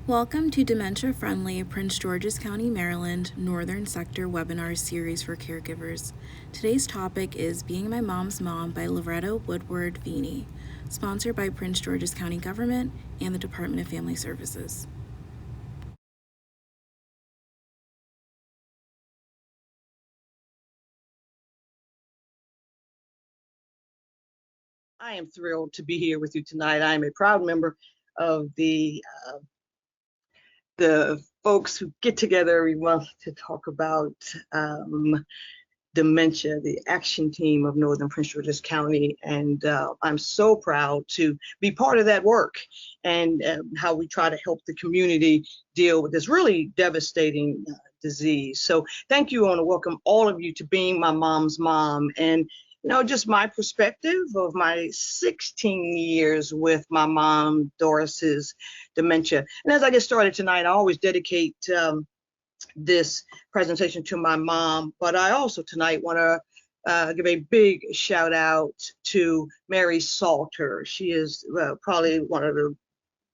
Welcome to Dementia Friendly Prince George's County, Maryland, Northern Sector webinar series for caregivers. Today's topic is Being My Mom's Mom by Loretta Woodward Veney, sponsored by Prince George's County Government and the Department of Family Services. I am thrilled to be here with you tonight. I am a proud member of the folks who get together every month to talk about dementia, the action team of Northern Prince George's County, and I'm so proud to be part of that work and how we try to help the community deal with this really devastating disease. So thank you. I want to welcome all of you to Being My Mom's Mom, and just my perspective of my 16 years with my mom, Doris's dementia. And as I get started tonight, I always dedicate this presentation to my mom, but I also tonight want to give a big shout out to Mary Salter. She is probably one of the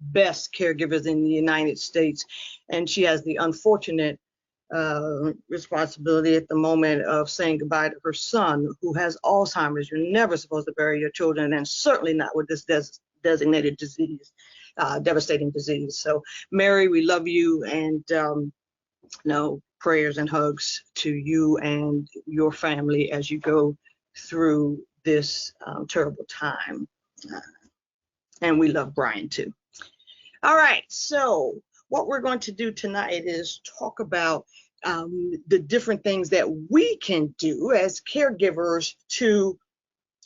best caregivers in the United States, and she has the unfortunate responsibility at the moment of saying goodbye to her son, who has Alzheimer's. You're never supposed to bury your children, and certainly not with this designated disease, devastating disease. So Mary, we love you, and prayers and hugs to you and your family as you go through this terrible time. And we love Brian too. All right, so what we're going to do tonight is talk about the different things that we can do as caregivers to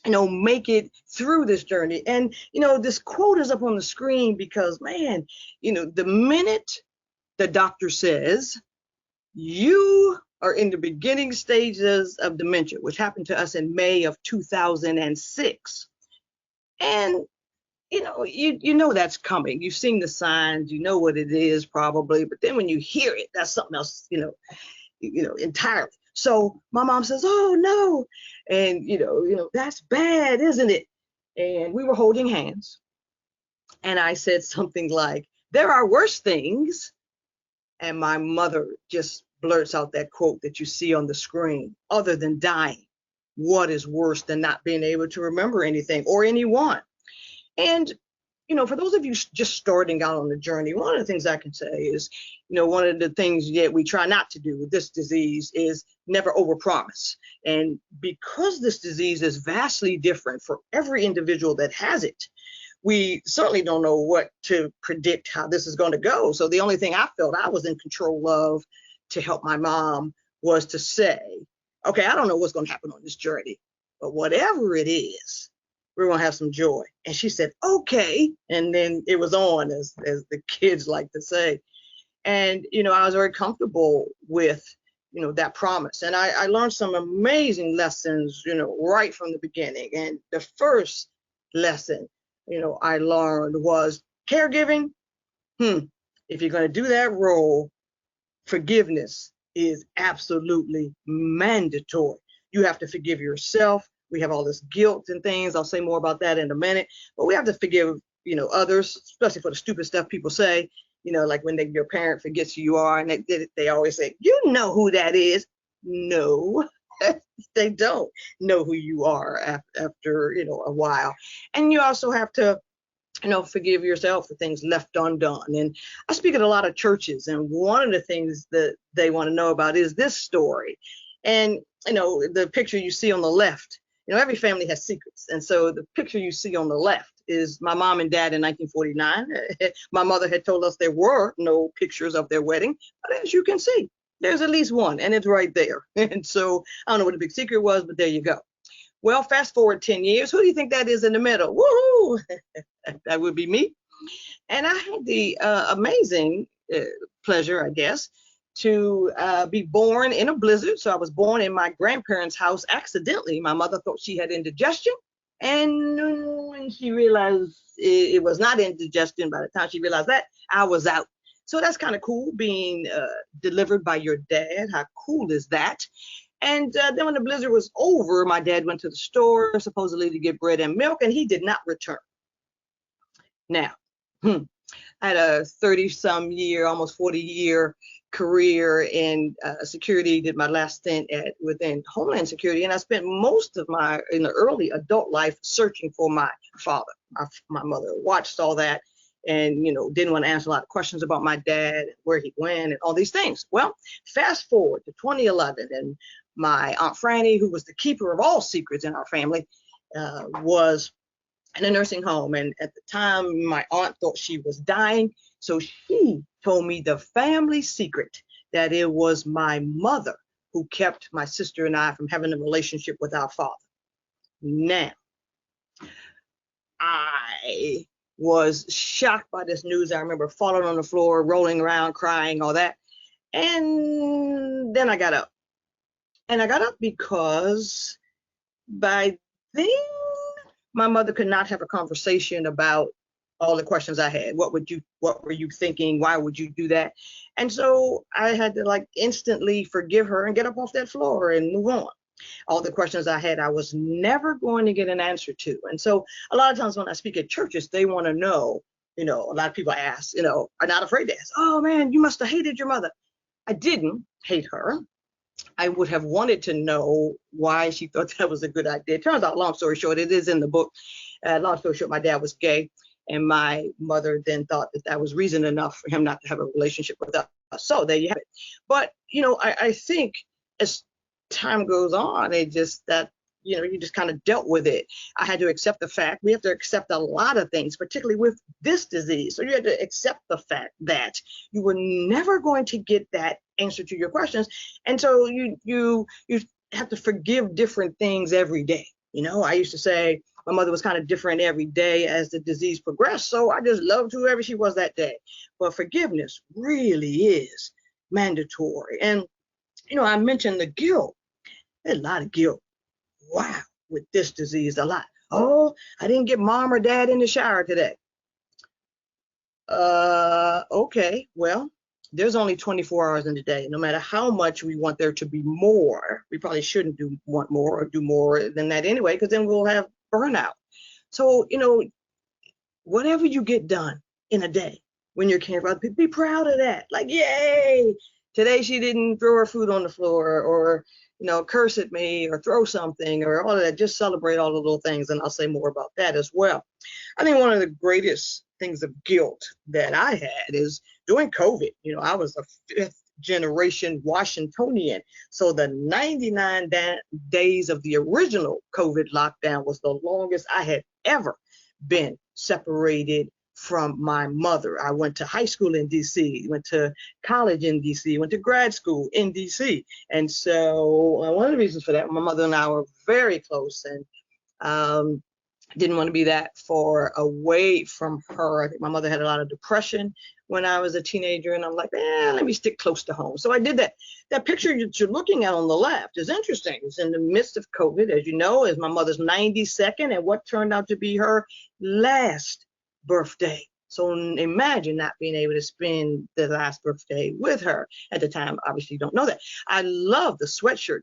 make it through this journey. And this quote is up on the screen because, man, the minute the doctor says you are in the beginning stages of dementia, which happened to us in May of 2006, and you know that's coming. You've seen the signs, you know what it is probably, but then when you hear it, that's something else, entirely. So my mom says, "Oh no," and that's bad, isn't it? And we were holding hands, and I said something like, "There are worse things," and my mother just blurts out that quote that you see on the screen: "Other than dying, what is worse than not being able to remember anything or anyone?" And, for those of you just starting out on the journey, one of the things I can say is, one of the things that we try not to do with this disease is never overpromise. And because this disease is vastly different for every individual that has it, we certainly don't know what to predict how this is going to go. So the only thing I felt I was in control of to help my mom was to say, okay, I don't know what's going to happen on this journey, but whatever it is, we're going to have some joy. And she said, okay. And then it was on, as the kids like to say. And, I was very comfortable with, that promise. And I learned some amazing lessons, right from the beginning. And the first lesson, I learned was caregiving. If you're going to do that role, forgiveness is absolutely mandatory. You have to forgive yourself. We have all this guilt and things. I'll say more about that in a minute. But we have to forgive, others, especially for the stupid stuff people say. Like when your parent forgets who you are, and they always say, "You know who that is." No, they don't know who you are after a while. And you also have to forgive yourself for things left undone. And I speak at a lot of churches, and one of the things that they want to know about is this story. And the picture you see on the left, every family has secrets. And so the picture you see on the left is my mom and dad in 1949. My mother had told us there were no pictures of their wedding, but as you can see, there's at least one, and it's right there. And so I don't know what the big secret was, but there you go. Well, fast forward 10 years. Who do you think that is in the middle? Woohoo! That would be me. And I had the amazing pleasure, I guess, to be born in a blizzard. So I was born in my grandparents' house accidentally. My mother thought she had indigestion. And when she realized it was not indigestion, by the time she realized that, I was out. So that's kind of cool, being delivered by your dad. How cool is that? And then when the blizzard was over, my dad went to the store, supposedly to get bread and milk, and he did not return. Now, I had a 30-some year, almost 40-year career in security. Did my last stint within Homeland Security, and I spent most of in the early adult life searching for my father. My mother watched all that, and didn't want to answer a lot of questions about my dad, where he went, and all these things. Well, fast forward to 2011, and my Aunt Franny, who was the keeper of all secrets in our family, was in a nursing home. And at the time, my aunt thought she was dying. So she told me the family secret, that it was my mother who kept my sister and I from having a relationship with our father. Now, I was shocked by this news. I remember falling on the floor, rolling around, crying, all that. And then I got up. And I got up because by then, my mother could not have a conversation about all the questions I had. What were you thinking? Why would you do that? And so I had to instantly forgive her and get up off that floor and move on. All the questions I had, I was never going to get an answer to. And so a lot of times when I speak at churches, they want to know, a lot of people ask, are not afraid to ask, oh man, you must have hated your mother. I didn't hate her. I would have wanted to know why she thought that was a good idea. It turns out, long story short, it is in the book. Long story short, my dad was gay, and my mother then thought that was reason enough for him not to have a relationship with us. So there you have it. But, I think as time goes on, you just kind of dealt with it. I had to accept the fact. We have to accept a lot of things, particularly with this disease. So you had to accept the fact that you were never going to get that answer to your questions. And so you have to forgive different things every day. I used to say my mother was kind of different every day as the disease progressed. So I just loved whoever she was that day. But forgiveness really is mandatory. And, I mentioned the guilt. There's a lot of guilt. Wow, with this disease, a lot. Oh, I didn't get mom or dad in the shower today. Okay, well, there's only 24 hours in the day. No matter how much we want there to be more, we probably shouldn't want more or do more than that anyway, because then we'll have burnout. So, whatever you get done in a day when you're caring for other people, be proud of that. Yay, today she didn't throw her food on the floor or curse at me or throw something or all of that. Just celebrate all the little things. And I'll say more about that as well. I think one of the greatest things of guilt that I had is during COVID. I was a fifth generation Washingtonian. So the 99 days of the original COVID lockdown was the longest I had ever been separated from my mother. I went to high school in DC, went to college in DC, went to grad school in DC. And so one of the reasons for that, my mother and I were very close, and didn't want to be that far away from her. I think my mother had a lot of depression when I was a teenager, and I'm like, let me stick close to home. So I did that. That picture that you're looking at on the left is interesting. It's in the midst of COVID, as you know, is my mother's 92nd and what turned out to be her last birthday. So imagine not being able to spend the last birthday with her. At the time, obviously you don't know that. I love the sweatshirt,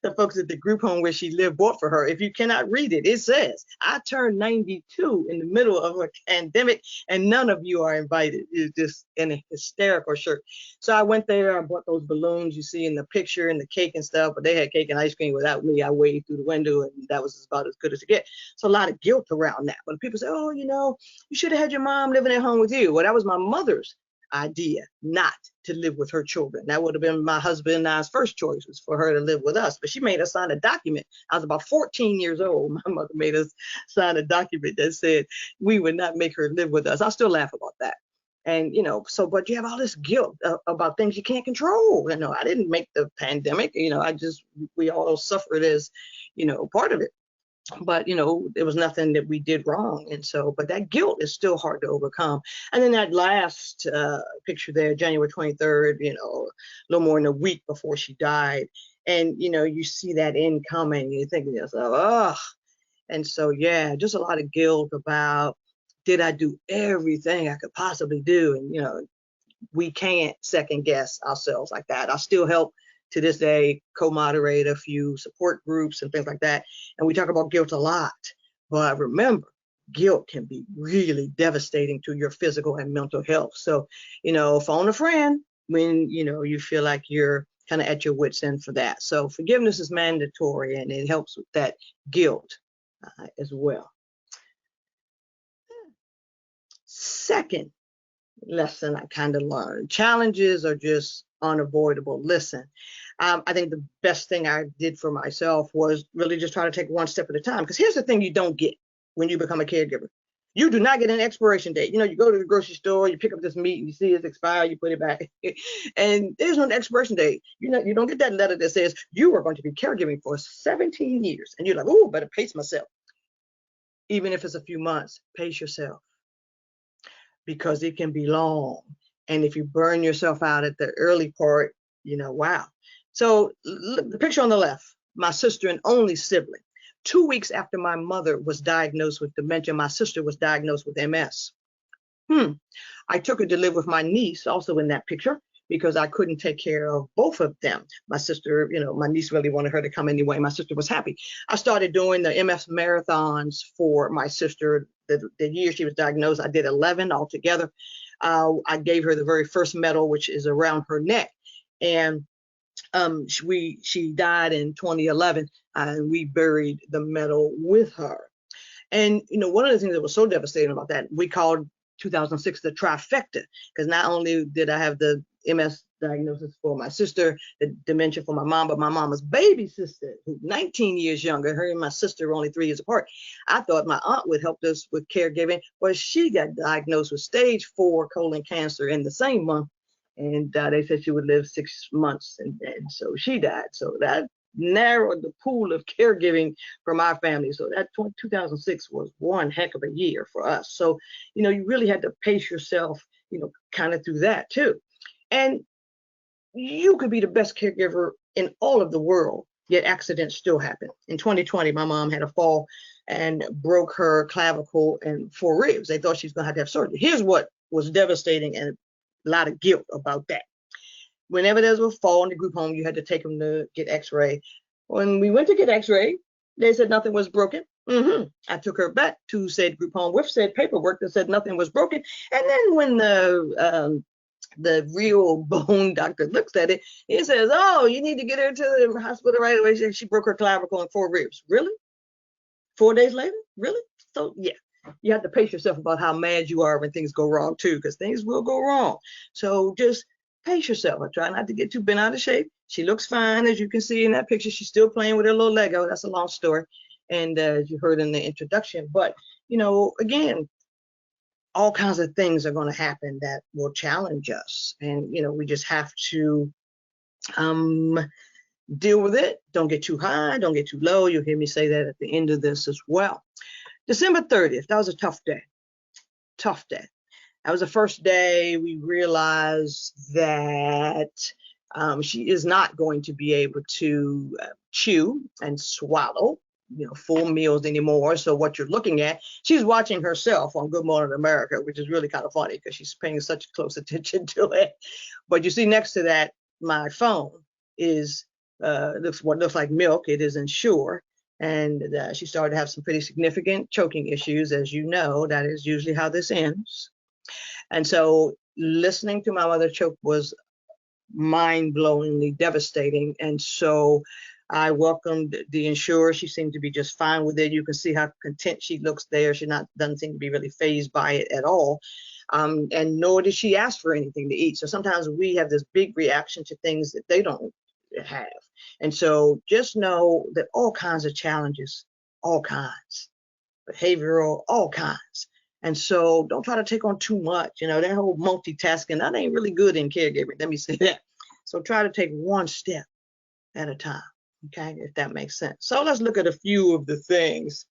the folks at the group home where she lived bought for her. If you cannot read it, it says, I turned 92 in the middle of a pandemic and none of you are invited. It's just an hysterical shirt. So I went there, I bought those balloons you see in the picture and the cake and stuff, but they had cake and ice cream without me. I waved through the window and that was about as good as it gets. So a lot of guilt around that. When people say, oh, you should have had your mom living at home with you. Well, that was my mother's idea, not to live with her children. That would have been my husband and I's first choice, was for her to live with us. But she made us sign a document. I was about 14 years old. My mother made us sign a document that said we would not make her live with us. I still laugh about that. And, but you have all this guilt about things you can't control. I didn't make the pandemic. We all suffered as, part of it. But, there was nothing that we did wrong. And so, but that guilt is still hard to overcome. And then that last picture there, January 23rd, a little more than a week before she died. And, you see that incoming, you think to yourself, oh. And so, yeah, just a lot of guilt about, did I do everything I could possibly do? And, we can't second guess ourselves like that. I still help to this day co-moderate a few support groups and things like that. And we talk about guilt a lot. But remember, guilt can be really devastating to your physical and mental health. So, phone a friend when, you feel like you're kind of at your wit's end for that. So forgiveness is mandatory, and it helps with that guilt as well. Second lesson I kind of learned: challenges are just unavoidable. Listen, I think the best thing I did for myself was really just try to take one step at a time. Because here's the thing you don't get when you become a caregiver. You do not get an expiration date. You go to the grocery store, you pick up this meat, and you see it's expired, you put it back. And there's no expiration date. You don't get that letter that says you are going to be caregiving for 17 years. And you're like, oh, better pace myself. Even if it's a few months, pace yourself. Because it can be long. And if you burn yourself out at the early part, wow. So the picture on the left, my sister and only sibling. 2 weeks after my mother was diagnosed with dementia, my sister was diagnosed with MS. I took her to live with my niece, also in that picture, because I couldn't take care of both of them. My sister, my niece really wanted her to come anyway. My sister was happy. I started doing the MS marathons for my sister. The year she was diagnosed, I did 11 altogether. I gave her the very first medal, which is around her neck. And she died in 2011, and we buried the medal with her. And, one of the things that was so devastating about that, we called 2006 the trifecta, because not only did I have the MS diagnosis for my sister, the dementia for my mom, but my mama's baby sister, who's 19 years younger, her and my sister were only 3 years apart. I thought my aunt would help us with caregiving, but she got diagnosed with stage 4 colon cancer in the same month. And they said she would live 6 months, and so she died. So that narrowed the pool of caregiving for my family. So that 2006 was one heck of a year for us. So, you really had to pace yourself, kind of through that too. And you could be the best caregiver in all of the world, yet accidents still happen. In 2020, my mom had a fall and broke her clavicle and 4 ribs. They thought she was going to have surgery. Here's what was devastating and a lot of guilt about that. Whenever there was a fall in the group home, you had to take them to get x-ray. When we went to get x-ray, they said nothing was broken. I took her back to said group home with said paperwork that said nothing was broken. And then when the real bone doctor looks at it, he says, oh, you need to get her to the hospital right away. She broke her clavicle and 4 ribs. Really? 4 days later? Really? So yeah, you have to pace yourself about how mad you are when things go wrong too, because things will go wrong. So just pace yourself. I try not to get too bent out of shape. She looks fine, as you can see in that picture. She's still playing with her little Lego. That's a long story. And as you heard in the introduction, but again, all kinds of things are going to happen that will challenge us. And, we just have to deal with it. Don't get too high, don't get too low. You'll hear me say that at the end of this as well. December 30th, that was a tough day. Tough day. That was the first day we realized that she is not going to be able to chew and swallow, full meals anymore. So what you're looking at, she's watching herself on Good Morning America, which is really kind of funny because she's paying such close attention to it. But you see next to that, my phone is what looks like milk. It is Ensure. And she started to have some pretty significant choking issues. As you know, that is usually how this ends. And so listening to my mother choke was mind-blowingly devastating. And so I welcomed the Ensure. She seemed to be just fine with it. You can see how content she looks there. She doesn't seem to be really fazed by it at all. And nor did she ask for anything to eat. So sometimes we have this big reaction to things that they don't have. And so just know that all kinds of challenges, all kinds, behavioral, all kinds. And so don't try to take on too much. That whole multitasking, that ain't really good in caregiving. Let me say that. So try to take one step at a time. Okay, if that makes sense. So let's look at a few of the things.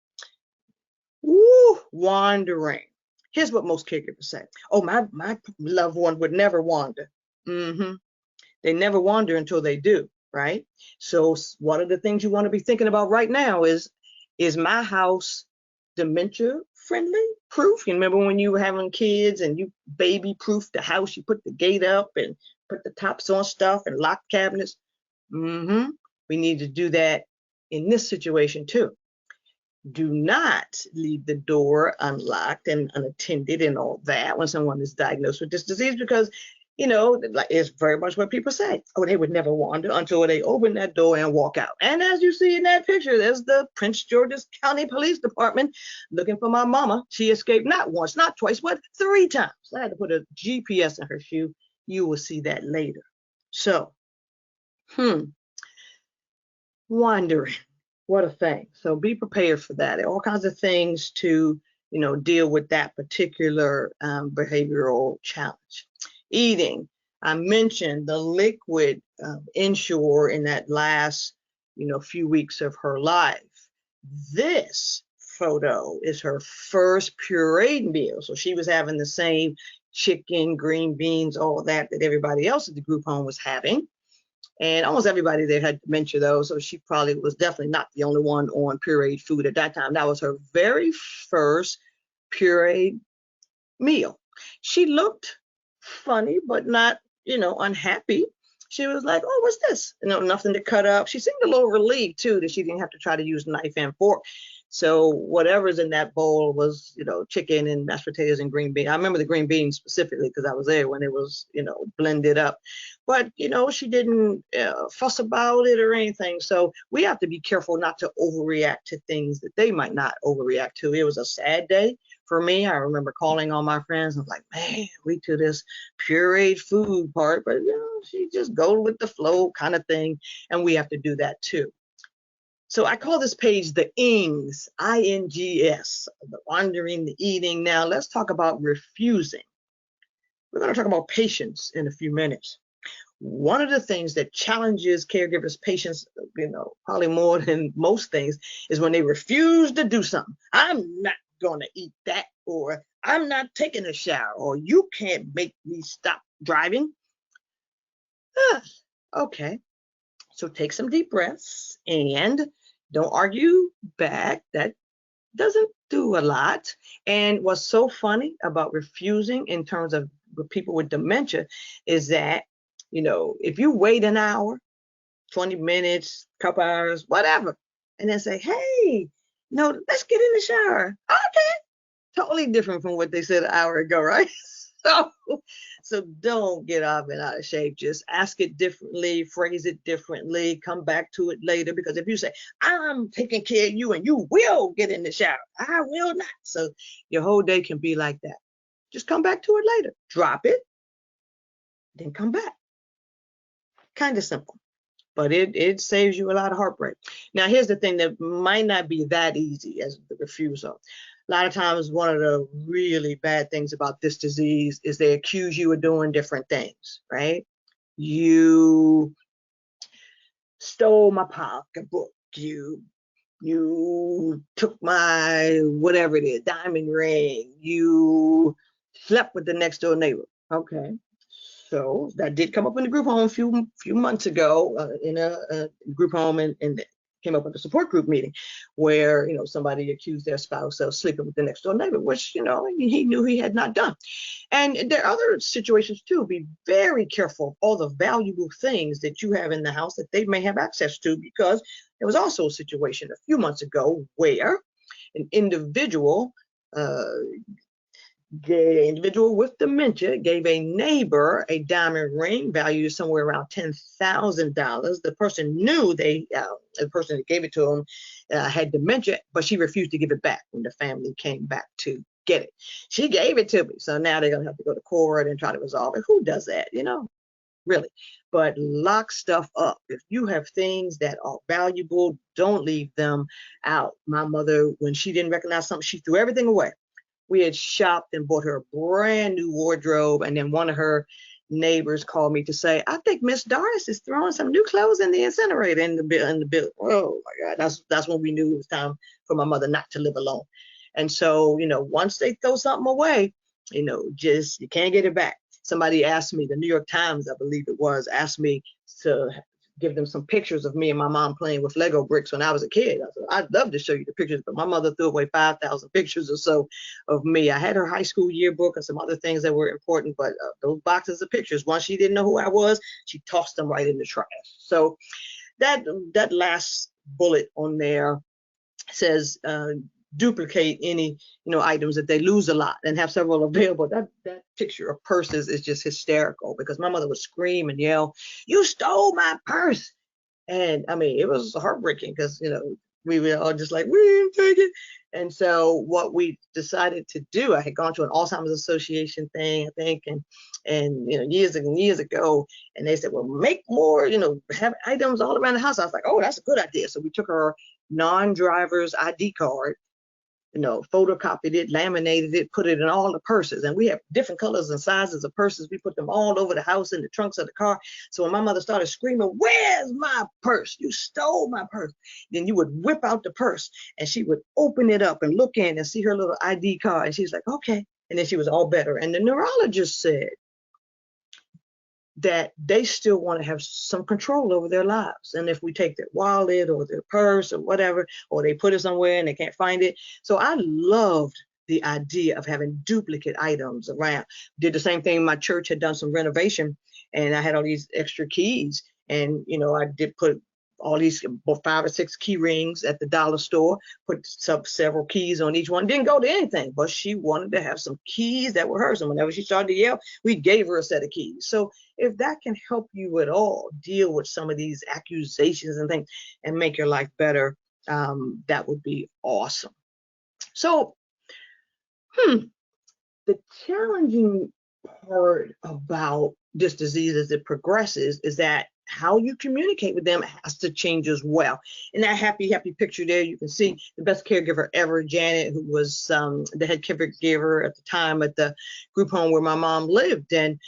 Wandering. Here's what most caregivers say. Oh, my loved one would never wander. They never wander until they do, right? So one of the things you want to be thinking about right now is my house dementia friendly, proof? You remember when you were having kids and you baby proofed the house, you put the gate up and put the tops on stuff and locked cabinets? We need to do that in this situation too. Do not leave the door unlocked and unattended and all that when someone is diagnosed with this disease, because, you know, like, it's very much what people say. Oh, they would never wander until they open that door and walk out. And as you see in that picture, there's the Prince George's County Police Department looking for my mama. She escaped not once, not twice, but 3 times. I had to put a GPS in her shoe. You will see that later. So, wandering. What a thing. So be prepared for that. There are all kinds of things to, you know, deal with that particular behavioral challenge. Eating. I mentioned the liquid Ensure in that last, you know, few weeks of her life. This photo is her first pureed meal. So she was having the same chicken, green beans, all that everybody else at the group home was having. And almost everybody there had dementia, though, so she probably was definitely not the only one on pureed food at that time. That was her very first pureed meal. She looked funny, but not, you know, unhappy. She was like, oh, what's this? You know, nothing to cut up. She seemed a little relieved, too, that she didn't have to try to use knife and fork. So whatever's in that bowl was, you know, chicken and mashed potatoes and green beans. I remember the green beans specifically because I was there when it was, you know, blended up. But, you know, she didn't fuss about it or anything. So we have to be careful not to overreact to things that they might not overreact to. It was a sad day for me. I remember calling all my friends. I'm like, man, we to this pureed food part. But, you know, she just goes with the flow kind of thing. And we have to do that, too. So I call this page the INGS, I-N-G-S, the wandering, the eating. Now let's talk about refusing. We're going to talk about patience in a few minutes. One of the things that challenges caregivers' patience, you know, probably more than most things, is when they refuse to do something. I'm not going to eat that, or I'm not taking a shower, or you can't make me stop driving. Okay, so take some deep breaths and don't argue back. That doesn't do a lot. And what's so funny about refusing in terms of people with dementia is that, you know, if you wait an hour, 20 minutes, couple hours, whatever, and then say, hey, no, let's get in the shower. Okay. Totally different from what they said an hour ago, right? So don't get up and out of shape. Just ask it differently, phrase it differently, come back to it later. Because if you say, I'm taking care of you and you will get in the shower, I will not. So your whole day can be like that. Just come back to it later. Drop it, then come back. Kind of simple, but it saves you a lot of heartbreak. Now, here's the thing that might not be that easy as the refusal. A lot of times, one of the really bad things about this disease is they accuse you of doing different things, right? You stole my pocketbook. You took my whatever it is, diamond ring. You slept with the next door neighbor. Okay. So that did come up in the group home a few months ago in a group home, and came up with a support group meeting where, you know, somebody accused their spouse of sleeping with the next door neighbor, which, you know, he knew he had not done. And there are other situations too. Be very careful of all the valuable things that you have in the house that they may have access to, because there was also a situation a few months ago where an individual with dementia gave a neighbor a diamond ring valued somewhere around $10,000. The person knew the person that gave it to him had dementia, but she refused to give it back when the family came back to get it. She gave it to me, so now they're going to have to go to court and try to resolve it. Who does that, you know? Really. But lock stuff up. If you have things that are valuable, don't leave them out. My mother, when she didn't recognize something, she threw everything away. We had shopped and bought her a brand new wardrobe, and then one of her neighbors called me to say, I think Miss Doris is throwing some new clothes in the incinerator in the building. Oh my God, that's when we knew it was time for my mother not to live alone. And so, you know, once they throw something away, you know, just you can't get it back. Somebody asked me, the New York Times, I believe it was, asked me to give them some pictures of me and my mom playing with Lego bricks when I was a kid. I said, I'd love to show you the pictures, but my mother threw away 5,000 pictures or so of me. I had her high school yearbook and some other things that were important, but those boxes of pictures, once she didn't know who I was, she tossed them right in the trash. So that last bullet on there says duplicate any items that they lose a lot and have several available. That picture of purses is just hysterical, because my mother would scream and yell, "You stole my purse!" And I mean, it was heartbreaking, because we were all just like, "We didn't take it." And so what we decided to do, I had gone to an Alzheimer's Association thing, I think, and years and years ago, and they said, "Well, make more, have items all around the house." I was like, "Oh, that's a good idea." So we took our non-driver's ID card, photocopied it, laminated it, put it in all the purses. And we have different colors and sizes of purses. We put them all over the house in the trunks of the car. So when my mother started screaming, "Where's my purse? You stole my purse," then you would whip out the purse, and she would open it up and look in and see her little ID card. And she's like, "Okay." And then she was all better. And the neurologist said that they still want to have some control over their lives. And if we take their wallet or their purse or whatever, or they put it somewhere and they can't find it. So I loved the idea of having duplicate items around. Did the same thing. My church had done some renovation, and I had all these extra keys. And, I did put all these 5 or 6 key rings at the dollar store, put several keys on each one. Didn't go to anything, but she wanted to have some keys that were hers. And whenever she started to yell, we gave her a set of keys. So if that can help you at all deal with some of these accusations and things and make your life better, that would be awesome. So, the challenging part about this disease as it progresses is that how you communicate with them has to change as well. In that happy picture there, you can see the best caregiver ever, Janet, who was the head caregiver at the time at the group home where my mom lived. And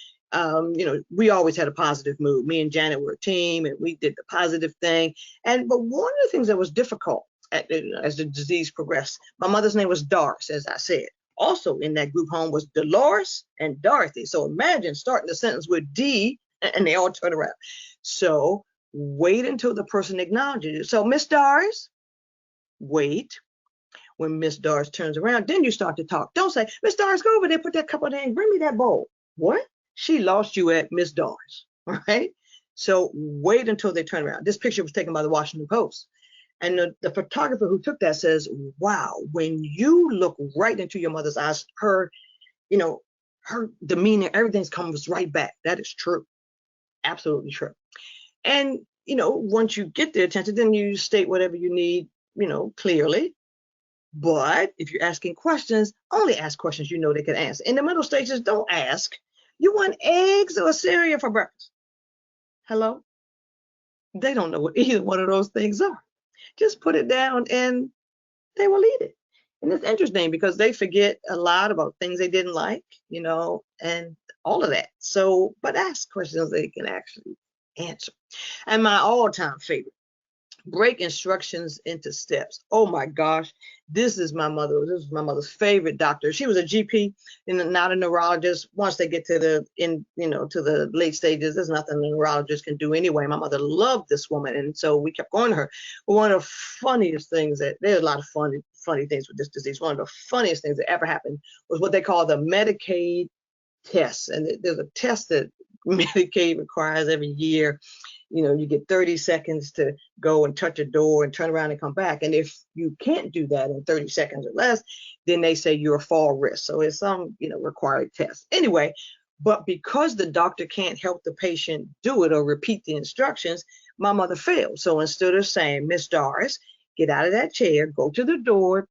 we always had a positive mood. Me and Janet were a team, and we did the positive thing. But one of the things that was difficult as the disease progressed, my mother's name was Doris, as I said. Also in that group home was Dolores and Dorothy. So imagine starting the sentence with D, and they all turn around. So wait until the person acknowledges you. So, Miss Doris, wait. When Miss Doris turns around, then you start to talk. Don't say, "Miss Doris, go over there, put that cup on there and bring me that bowl." What? She lost you at Miss Doris, all right? So wait until they turn around. This picture was taken by the Washington Post. And the photographer who took that says, "Wow, when you look right into your mother's eyes, her demeanor, everything comes right back." That is true. Absolutely true. And, once you get their attention, then you state whatever you need, clearly. But if you're asking questions, only ask questions they can answer. In the middle stages, don't ask, "You want eggs or cereal for breakfast?" Hello? They don't know what either one of those things are. Just put it down and they will eat it. And it's interesting because they forget a lot about things they didn't like, and all of that. So, but ask questions they can actually answer. And my all-time favorite, break instructions into steps. Oh my gosh, this is my mother's favorite doctor. She was a GP and not a neurologist. Once they get to the late stages, there's nothing a neurologist can do anyway. My mother loved this woman, and so we kept going to her. But one of the funniest things there's a lot of funny things with this disease. One of the funniest things that ever happened was what they call the Medicaid test. And there's a test that Medicaid requires every year. You get 30 seconds to go and touch a door and turn around and come back. And if you can't do that in 30 seconds or less, then they say you're a fall risk. So it's some, required test. Anyway, but because the doctor can't help the patient do it or repeat the instructions, my mother failed. So instead of saying, "Miss Doris, get out of that chair, go to the door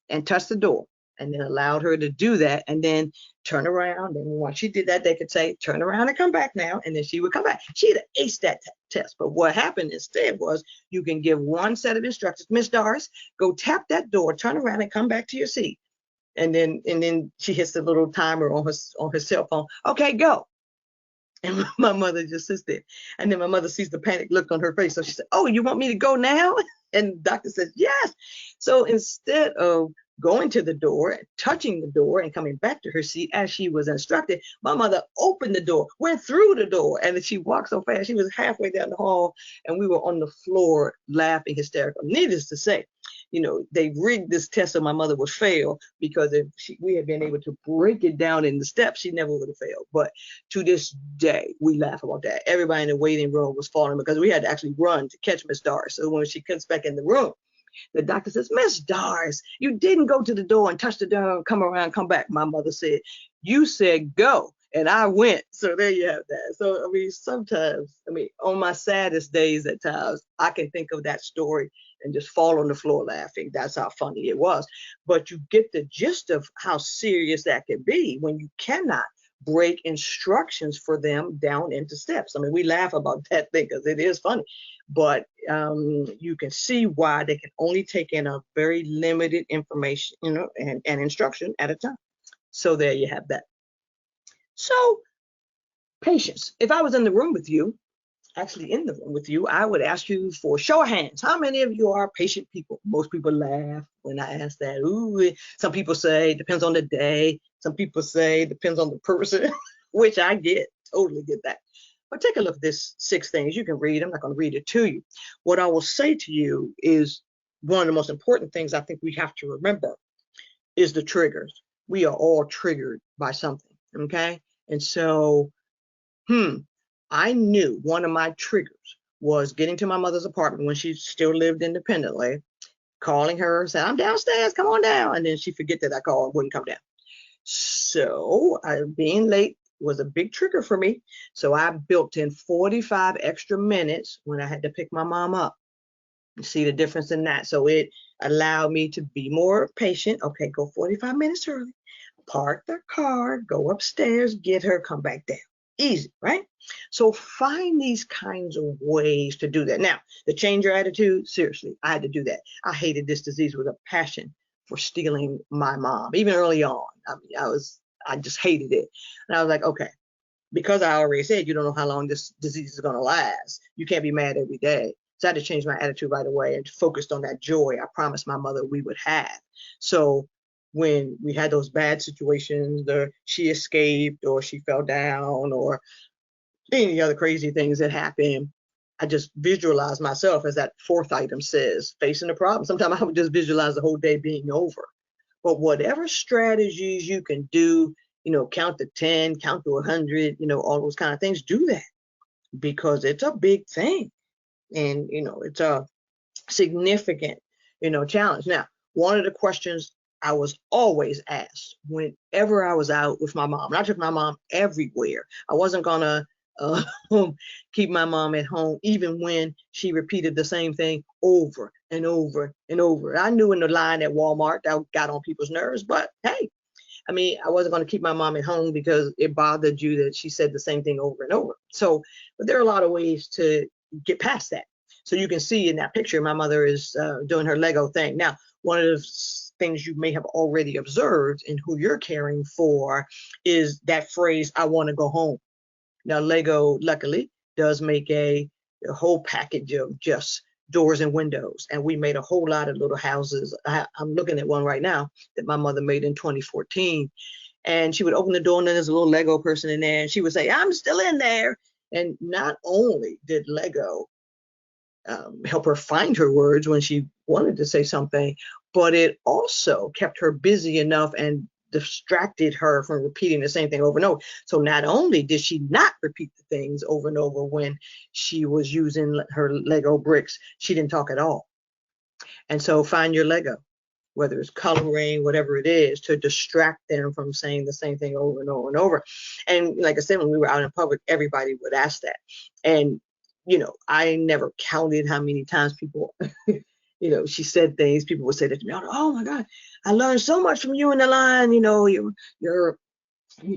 and touch the door," and then allowed her to do that, and then turn around. And once she did that, they could say, "Turn around and come back now." And then she would come back. She'd have aced that test. But what happened instead was you can give one set of instructions. "Miss Doris, go tap that door, turn around and come back to your seat." And then she hits the little timer on her cell phone. "Okay, go." And my mother just sits there. And then my mother sees the panic look on her face. So she said, "Oh, you want me to go now?" And the doctor says, "Yes." So instead of going to the door, touching the door, and coming back to her seat as she was instructed, my mother opened the door, went through the door, and she walked so fast, she was halfway down the hall, and we were on the floor laughing hysterical. Needless to say, they rigged this test so my mother would fail, because if we had been able to break it down in the steps, she never would have failed. But to this day, we laugh about that. Everybody in the waiting room was falling because we had to actually run to catch Miss Doris. So when she comes back in the room, The doctor says, Miss Doris, you didn't go to the door and touch the door and come around, come back. My mother said, you said go, and I went. So there you have that. So, I mean, sometimes, on my saddest days at times, I can think of that story and just fall on the floor laughing. That's how funny it was. But you get the gist of how serious that can be when you cannot break instructions for them down into steps. I mean, we laugh about that thing because it is funny, but you can see why they can only take in a very limited information, and instruction at a time. So there you have that. So patience. If I was in the room with you, I would ask you for a show of hands. How many of you are patient people? Most people laugh when I ask that. Ooh, some people say depends on the day. Some people say depends on the person, which I totally get that. But take a look at this 6 things. You can read. I'm not going to read it to you. What I will say to you is one of the most important things I think we have to remember is the triggers. We are all triggered by something, okay? And so, I knew one of my triggers was getting to my mother's apartment when she still lived independently, calling her, saying, I'm downstairs, come on down. And then she forget that I called and wouldn't come down. So being late was a big trigger for me. So I built in 45 extra minutes when I had to pick my mom up. You see the difference in that. So it allowed me to be more patient. Okay, go 45 minutes early, park the car, go upstairs, get her, come back down. Easy, right? So find these kinds of ways to do that. Now, to change your attitude, seriously, I had to do that. I hated this disease with a passion for stealing my mom. Even early on, I just hated it. And I was like, okay, because I already said you don't know how long this disease is going to last. You can't be mad every day. So I had to change my attitude right away and focused on that joy I promised my mother we would have. So when we had those bad situations, she escaped or she fell down or any other crazy things that happened, I just visualized myself, as that 4th item says, facing the problem. Sometimes I would just visualize the whole day being over. But whatever strategies you can do, count to 10, count to 100, all those kind of things, do that, because it's a big thing. And, it's a significant, challenge. Now, one of the questions I was always asked whenever I was out with my mom, and I took my mom everywhere. I wasn't going to keep my mom at home, even when she repeated the same thing over and over and over. I knew in the line at Walmart that got on people's nerves, but hey, I wasn't going to keep my mom at home because it bothered you that she said the same thing over and over. So, but there are a lot of ways to get past that. So you can see in that picture, my mother is doing her Lego thing. Now, one of the things you may have already observed in who you're caring for is that phrase, I want to go home. Now, Lego, luckily, does make a whole package of just doors and windows. And we made a whole lot of little houses. I'm looking at one right now that my mother made in 2014. And she would open the door and then there's a little Lego person in there. And she would say, I'm still in there. And not only did Lego help her find her words when she wanted to say something, but it also kept her busy enough and distracted her from repeating the same thing over and over. So not only did she not repeat the things over and over when she was using her Lego bricks, she didn't talk at all. And so find your Lego, whether it's coloring, whatever it is, to distract them from saying the same thing over and over and over. And like I said, when we were out in public, everybody would ask that. And, I never counted how many times people she said things, people would say that to me, oh my God, I learned so much from you in the line.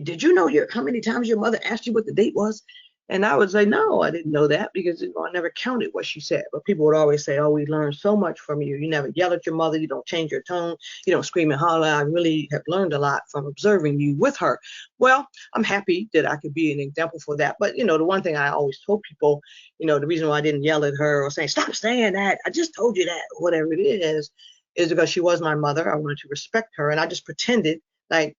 Did you know how many times your mother asked you what the date was? And I would say, no, I didn't know that because I never counted what she said. But people would always say, oh, we learned so much from you. You never yell at your mother. You don't change your tone. You don't scream and holler. I really have learned a lot from observing you with her. Well, I'm happy that I could be an example for that. But, the one thing I always told people, the reason why I didn't yell at her or say, stop saying that, I just told you that, whatever it is because she was my mother. I wanted to respect her. And I just pretended like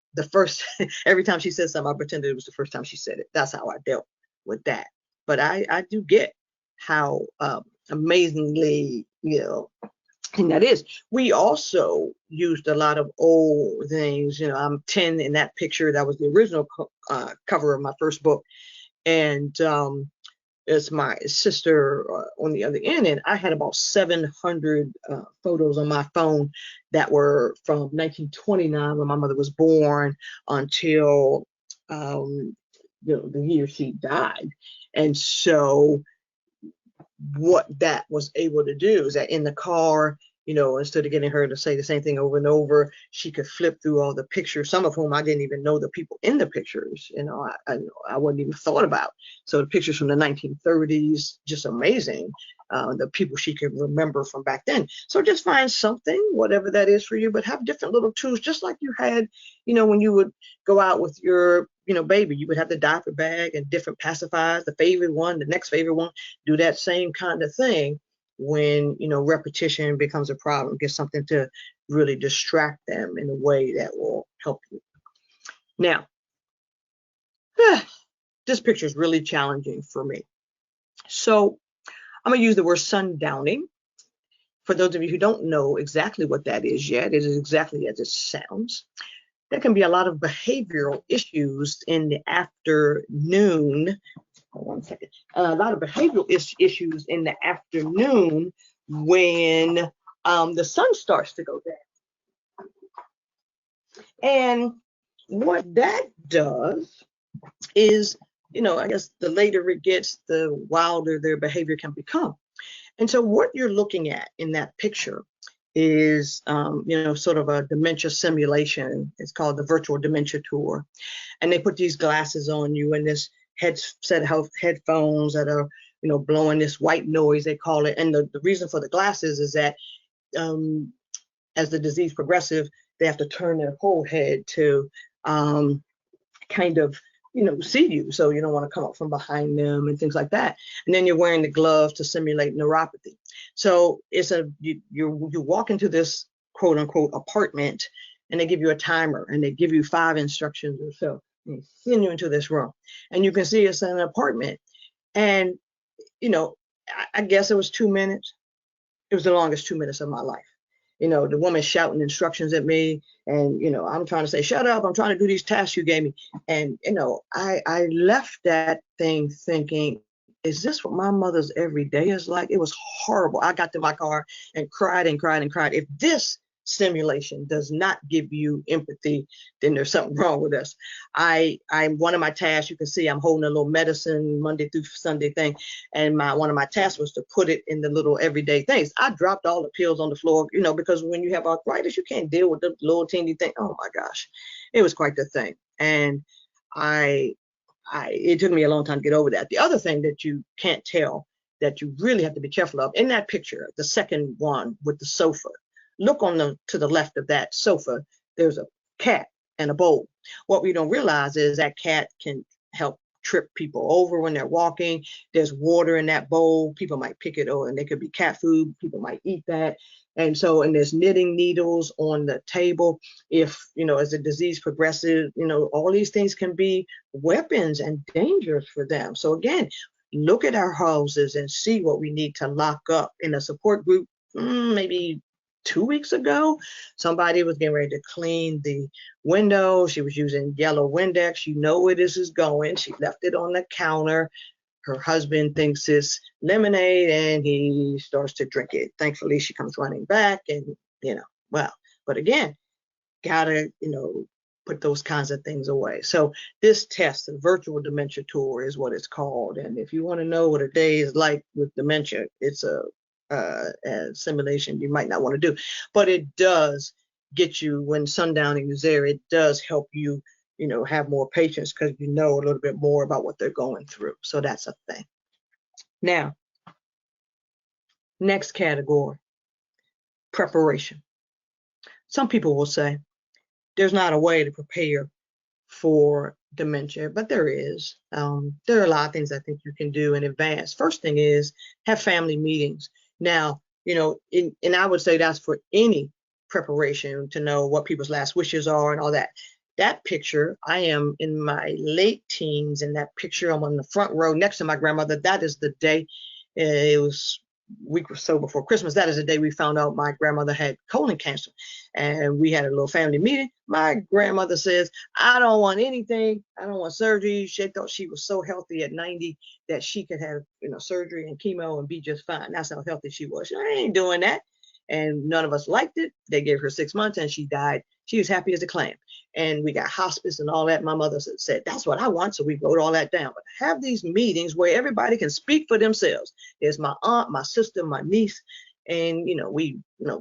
every time she said something, I pretended it was the first time she said it. That's how I dealt with that. But I do get how amazingly, thing that is. We also used a lot of old things. I'm 10 in that picture. That was the original cover of my first book. And is my sister on the other end, and I had about 700 photos on my phone that were from 1929 when my mother was born until the year she died. And so what that was able to do is that in the car, instead of getting her to say the same thing over and over, she could flip through all the pictures, some of whom I didn't even know the people in the pictures, I wasn't even thought about. So the pictures from the 1930s, just amazing. The people she could remember from back then. So just find something, whatever that is for you, but have different little tools, just like you had, when you would go out with your, baby, you would have the diaper bag and different pacifiers, the favorite one, the next favorite one. Do that same kind of thing when, repetition becomes a problem. Get something to really distract them in a way that will help you. Now, this picture is really challenging for me. So I'm going to use the word sundowning. For those of you who don't know exactly what that is yet, it is exactly as it sounds. There can be a lot of behavioral issues in the afternoon. Hold on a second. A lot of behavioral issues in the afternoon when the sun starts to go down. And what that does is, I guess the later it gets, the wilder their behavior can become. And so what you're looking at in that picture is, sort of a dementia simulation. It's called the virtual dementia tour. And they put these glasses on you and this set of headphones that are, blowing this white noise, they call it. And the reason for the glasses is that as the disease progresses, they have to turn their whole head to kind of, see you. So you don't want to come up from behind them and things like that. And then you're wearing the gloves to simulate neuropathy. So it's you walk into this quote unquote apartment and they give you a timer and they give you 5 instructions or so. And they send you into this room and you can see it's an apartment. And, I guess it was 2 minutes. It was the longest 2 minutes of my life. The woman shouting instructions at me and, I'm trying to say, shut up, I'm trying to do these tasks you gave me. And, I left that thing thinking, is this what my mother's every day is like? It was horrible. I got to my car and cried and cried and cried. If this simulation does not give you empathy, then there's something wrong with us. I'm one of my tasks, you can see I'm holding a little medicine Monday through Sunday thing, and one of my tasks was to put it in the little everyday things. I dropped all the pills on the floor, because when you have arthritis, you can't deal with the little teeny thing. Oh my gosh, it was quite the thing. And it took me a long time to get over that. The other thing that you can't tell that you really have to be careful of in that picture, the second one with the sofa, look to the left of that sofa, there's a cat and a bowl. What we don't realize is that cat can help trip people over when they're walking. There's water in that bowl. People might pick it over and it could be cat food. People might eat that. And there's knitting needles on the table. If, as the disease progresses, all these things can be weapons and dangers for them. So again, look at our houses and see what we need to lock up. In a support group, maybe 2 weeks ago, somebody was getting ready to clean the window. She was using yellow Windex. You know where this is going. She left it on the counter. Her husband thinks it's lemonade and he starts to drink it. Thankfully, she comes running back and, but again, gotta, put those kinds of things away. So this test, the virtual dementia tour is what it's called. And if you want to know what a day is like with dementia, it's a simulation you might not want to do, but it does get you, when sundowning is there, it does help you, have more patience because you know a little bit more about what they're going through. So that's a thing. Now, next category, preparation. Some people will say there's not a way to prepare for dementia, but there is. There are a lot of things I think you can do in advance. First thing is have family meetings. Now, and I would say that's for any preparation to know what people's last wishes are and all that. That picture, I am in my late teens in that picture. I'm on the front row next to my grandmother. That is the day. It was week or so before Christmas, that is the day we found out my grandmother had colon cancer. And we had a little family meeting. My grandmother says, I don't want anything. I don't want surgery. She thought she was so healthy at 90 that she could have, surgery and chemo and be just fine. That's how healthy she was. She ain't doing that. And none of us liked it. They gave her 6 months and she died. She was happy as a clam. And we got hospice and all that. My mother said, that's what I want. So we wrote all that down. But have these meetings where everybody can speak for themselves. There's my aunt, my sister, my niece. And, we,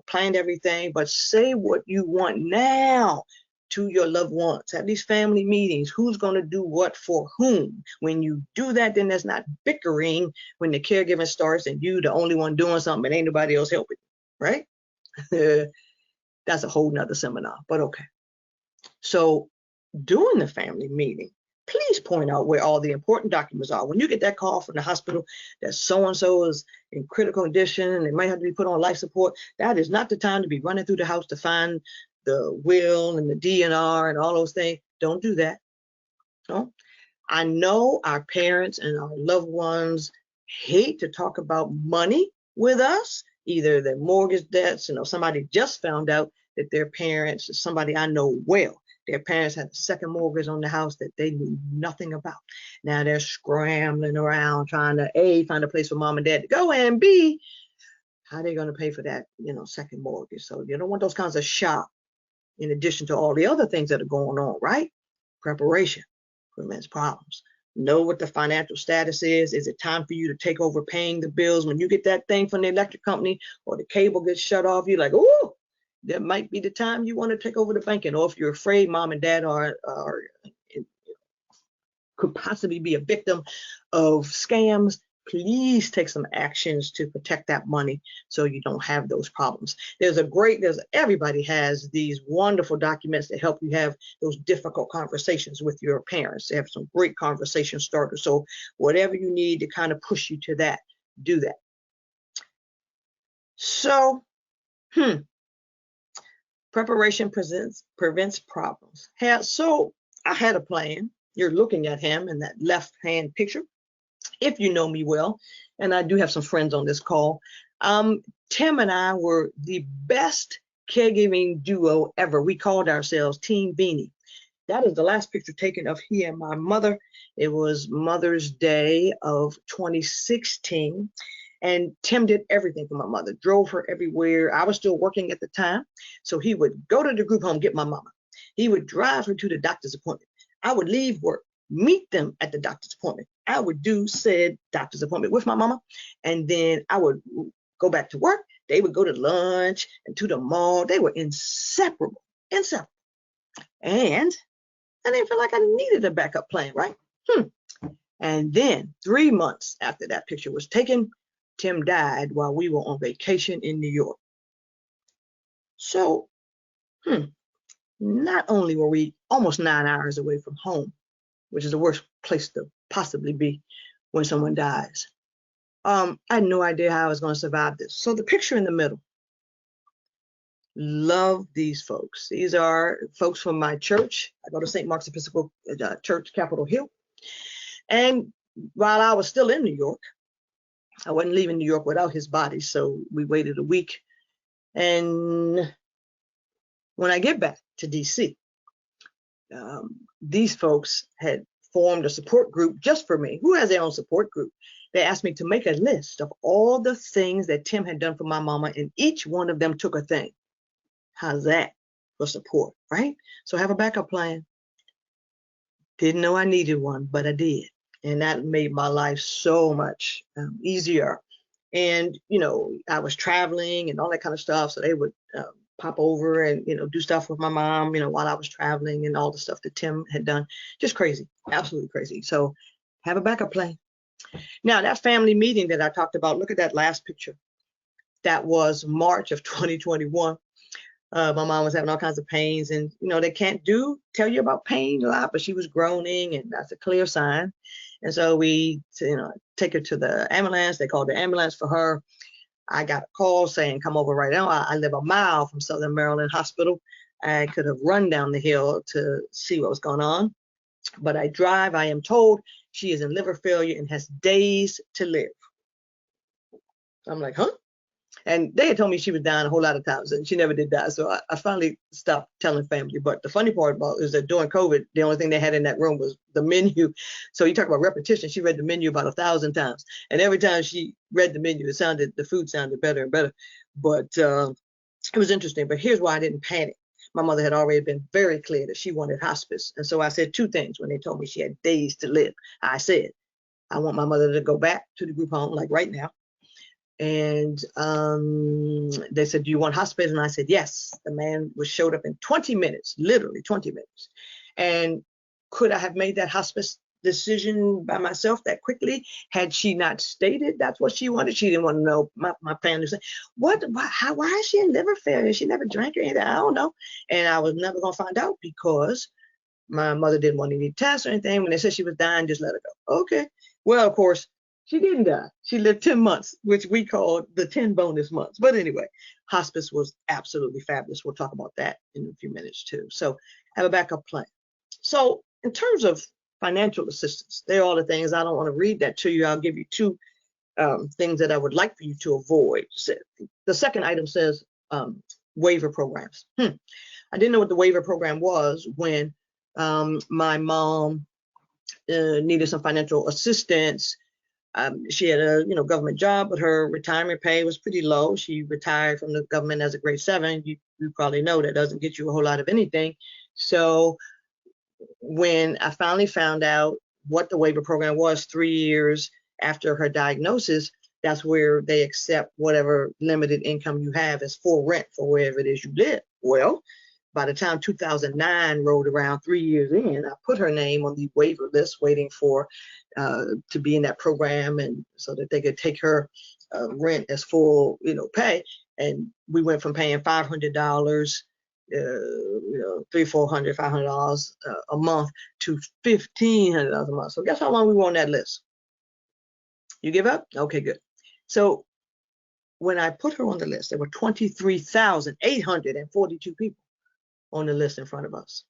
planned everything. But say what you want now to your loved ones. Have these family meetings. Who's going to do what for whom? When you do that, then there's not bickering when the caregiving starts and you the only one doing something and ain't nobody else helping. Right? That's a whole nother seminar, but okay. So during the family meeting, please point out where all the important documents are. When you get that call from the hospital that so-and-so is in critical condition and they might have to be put on life support, that is not the time to be running through the house to find the will and the DNR and all those things. Don't do that. No? I know our parents and our loved ones hate to talk about money with us. Either their mortgage debts, somebody just found out that their parents, somebody I know well, their parents had a second mortgage on the house that they knew nothing about. Now they're scrambling around trying to A, find a place for mom and dad to go, and B, how are they going to pay for that, second mortgage? So you don't want those kinds of shock in addition to all the other things that are going on, right? Preparation prevents problems. Know what the financial status is. Is it time for you to take over paying the bills? When you get that thing from the electric company or the cable gets shut off, you're like, oh, that might be the time you want to take over the banking. Or if you're afraid mom and dad could possibly be a victim of scams, please take some actions to protect that money so you don't have those problems. Everybody has these wonderful documents that help you have those difficult conversations with your parents. They have some great conversation starters. So whatever you need to kind of push you to that, do that. So, preparation prevents problems. So I had a plan. You're looking at him in that left-hand picture. If you know me well, and I do have some friends on this call, Tim and I were the best caregiving duo ever. We called ourselves Team Veney. That is the last picture taken of he and my mother. It was Mother's Day of 2016. And Tim did everything for my mother, drove her everywhere. I was still working at the time. So he would go to the group home, get my mama. He would drive her to the doctor's appointment. I would leave work, meet them at the doctor's appointment. I would do said doctor's appointment with my mama. And then I would go back to work. They would go to lunch and to the mall. They were inseparable. And I didn't feel like I needed a backup plan, right? And then 3 months after that picture was taken, Tim died while we were on vacation in New York. So, not only were we almost 9 hours away from home, which is the worst place to possibly be when someone dies, I had no idea how I was going to survive this. So the picture in the middle, love these folks. These are folks from my church. I go to St. Mark's Episcopal Church, Capitol Hill. And while I was still in New York, I wasn't leaving New York without his body. So we waited a week. And when I get back to DC, these folks had formed a support group just for me. Who has their own support group? They asked me to make a list of all the things that Tim had done for my mama, and each one of them took a thing. How's that for support, right? So have a backup plan. Didn't know I needed one, but I did. And that made my life so much easier. And, I was traveling and all that kind of stuff. So they would pop over and, do stuff with my mom, while I was traveling and all the stuff that Tim had done. Just crazy, absolutely crazy. So have a backup plan. Now, that family meeting that I talked about, look at that last picture. That was March of 2021. My mom was having all kinds of pains, and, they can't tell you about pain a lot, but she was groaning, and that's a clear sign. And so we, take her to the ambulance. They called the ambulance for her. I got a call saying, come over right now. I live a mile from Southern Maryland Hospital. I could have run down the hill to see what was going on, but I drive. I am told she is in liver failure and has days to live. I'm like, huh? And they had told me she was dying a whole lot of times, and she never did die. So I finally stopped telling family. But the funny part about it is that during COVID, the only thing they had in that room was the menu. So you talk about repetition. She read the menu about 1,000 times, and every time she read the menu, the food sounded better and better. But it was interesting. But here's why I didn't panic. My mother had already been very clear that she wanted hospice, and so I said two things when they told me she had days to live. I said, I want my mother to go back to the group home, like right now. And they said, do you want hospice? And I said, yes. The man showed up in 20 minutes, literally 20 minutes. And could I have made that hospice decision by myself that quickly had she not stated that's what she wanted? She didn't want to know. My family said, why is she in liver failure? She never drank or anything. I don't know. And I was never going to find out because my mother didn't want any tests or anything. When they said she was dying, just let her go. Okay. Well, of course, she didn't die. She lived 10 months, which we called the 10 bonus months. But anyway, hospice was absolutely fabulous. We'll talk about that in a few minutes too. So have a backup plan. So in terms of financial assistance, they're all the things. I don't want to read that to you. I'll give you two things that I would like for you to avoid. So the second item says waiver programs. I didn't know what the waiver program was when my mom needed some financial assistance. She had a government job, but her retirement pay was pretty low. She retired from the government as a grade 7. You probably know that doesn't get you a whole lot of anything. So when I finally found out what the waiver program was 3 years after her diagnosis, that's where they accept whatever limited income you have as full rent for wherever it is you live. Well, by the time 2009 rolled around, 3 years in, I put her name on the waiver list, waiting for to be in that program, and so that they could take her rent as full, pay. And we went from paying $500, $300, $400, $500 a month to $1,500 a month. So guess how long we were on that list? You give up? Okay, good. So when I put her on the list, there were 23,842 people on the list in front of us.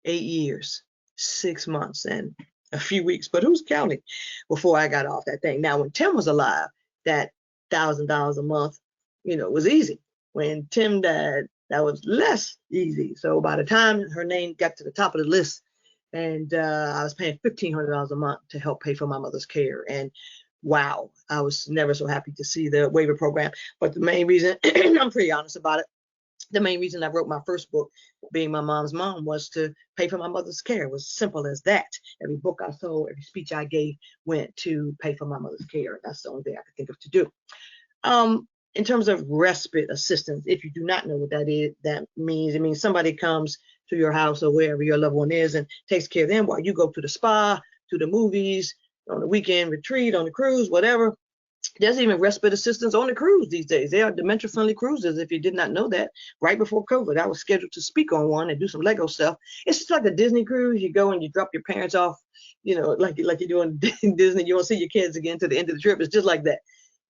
8 years, 6 months, and a few weeks, but who's counting, before I got off that thing. Now, when Tim was alive, that $1,000 a month, was easy. When Tim died, that was less easy. So by the time her name got to the top of the list, and I was paying $1,500 a month to help pay for my mother's care. And wow, I was never so happy to see the waiver program. But the main reason, I'm pretty honest about it, the main reason I wrote my first book, Being My Mom's Mom, was to pay for my mother's care. It was simple as that. Every book I sold, every speech I gave went to pay for my mother's care. That's the only thing I could think of to do. In terms of respite assistance, if you do not know what that is, that means, it means somebody comes to your house or wherever your loved one is and takes care of them while you go to the spa, to the movies, on the weekend retreat, on the cruise, whatever. There's even respite assistance on the cruise these days. They are dementia-friendly cruises, if you did not know that. Right before COVID, I was scheduled to speak on one and do some Lego stuff. It's just like a Disney cruise. You go and you drop your parents off, like you do in Disney. You won't see your kids again to the end of the trip. It's just like that.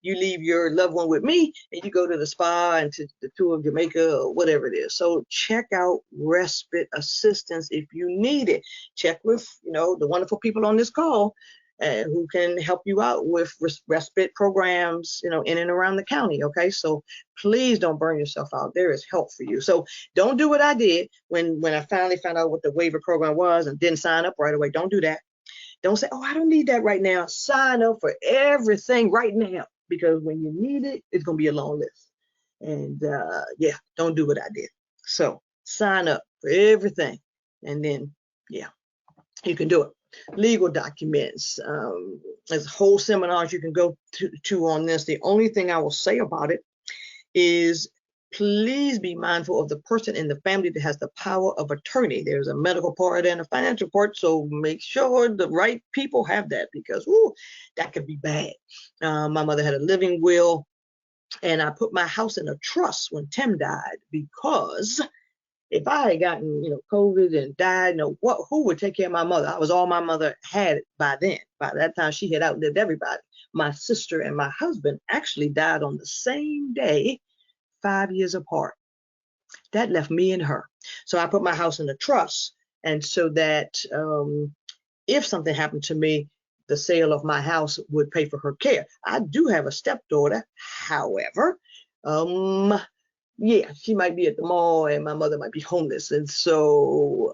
You leave your loved one with me, and you go to the spa and to the tour of Jamaica or whatever it is. So check out respite assistance if you need it. Check with, the wonderful people on this call who can help you out with respite programs, in and around the county. Okay, so please don't burn yourself out. There is help for you. So don't do what I did when I finally found out what the waiver program was and didn't sign up right away. Don't do that. Don't say, oh, I don't need that right now. Sign up for everything right now, because when you need it, it's going to be a long list. And don't do what I did. So sign up for everything, and then, you can do it. Legal documents. There's whole seminars you can go to on this. The only thing I will say about it is please be mindful of the person in the family that has the power of attorney. There's a medical part and a financial part, so make sure the right people have that, because that could be bad. My mother had a living will, and I put my house in a trust when Tim died, because if I had gotten, COVID and died, who would take care of my mother? I was all my mother had by then. By that time, she had outlived everybody. My sister and my husband actually died on the same day, 5 years apart. That left me and her. So I put my house in a trust, and so that if something happened to me, the sale of my house would pay for her care. I do have a stepdaughter, however, yeah, she might be at the mall and my mother might be homeless. And so,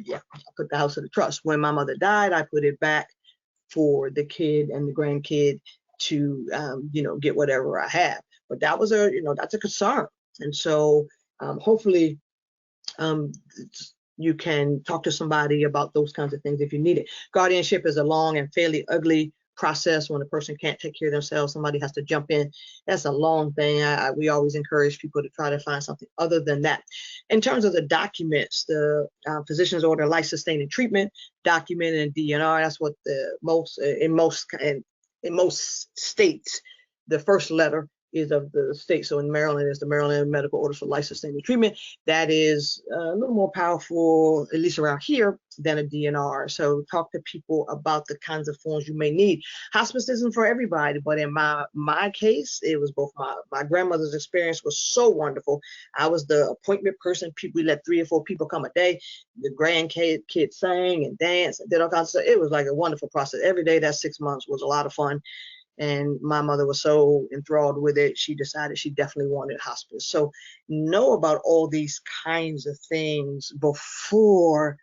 yeah, I put the house in the trust. When my mother died, I put it back for the kid and the grandkid to, get whatever I have. But that was that's a concern. And so hopefully you can talk to somebody about those kinds of things if you need it. Guardianship is a long and fairly ugly process. When a person can't take care of themselves, somebody has to jump in. That's a long thing. We always encourage people to try to find something other than that. In terms of the documents, the physician's order life sustaining treatment document and DNR, that's what the in most states, the first letter is of the state. So in Maryland, is the Maryland Medical Orders for Life Sustaining Treatment. That is a little more powerful, at least around here, than a DNR. So talk to people about the kinds of forms you may need. Hospice isn't for everybody, but in my case, it was both. My grandmother's experience was so wonderful. I was the appointment person. We let 3 or 4 people come a day. The kids sang and danced and did all kinds of stuff. It was like a wonderful process. Every day that 6 months was a lot of fun. And my mother was so enthralled with it, she decided she definitely wanted hospice. So know about all these kinds of things before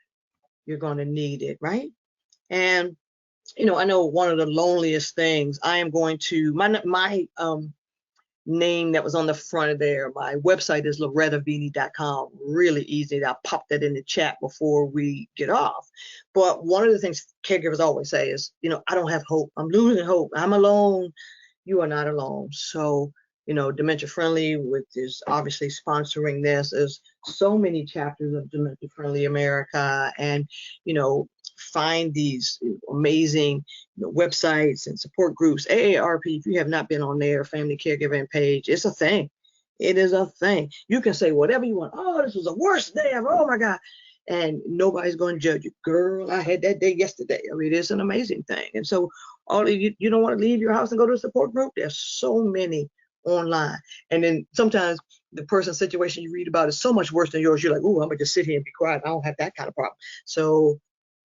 you're going to need it, right? And, I know one of the loneliest things, I am going to, my name that was on the front of there, my website is lorettaveney.com. Really easy. I'll pop that in the chat before we get off. But one of the things caregivers always say is, I don't have hope. I'm losing hope. I'm alone. You are not alone. So, Dementia Friendly, which is obviously sponsoring this, is so many chapters of Dementia Friendly America, and, find these amazing websites and support groups. AARP, if you have not been on their family caregiving page, it's a thing. It is a thing. You can say whatever you want. Oh, this was the worst day ever. Oh my God. And nobody's going to judge you. Girl, I had that day yesterday. I mean, it's an amazing thing. And so all of you don't want to leave your house and go to a support group. There's so many online. And then sometimes the person's situation you read about is so much worse than yours. You're like, oh, I'm going to just sit here and be quiet. I don't have that kind of problem. So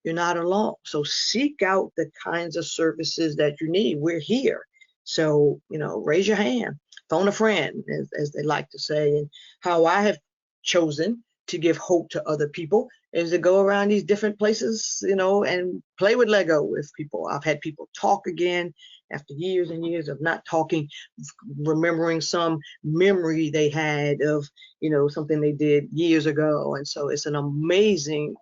you're not alone. So seek out the kinds of services that you need. We're here. So, raise your hand, phone a friend, as they like to say. And how I have chosen to give hope to other people is to go around these different places, and play with Lego with people. I've had people talk again after years and years of not talking, remembering some memory they had of, something they did years ago. And so it's an amazing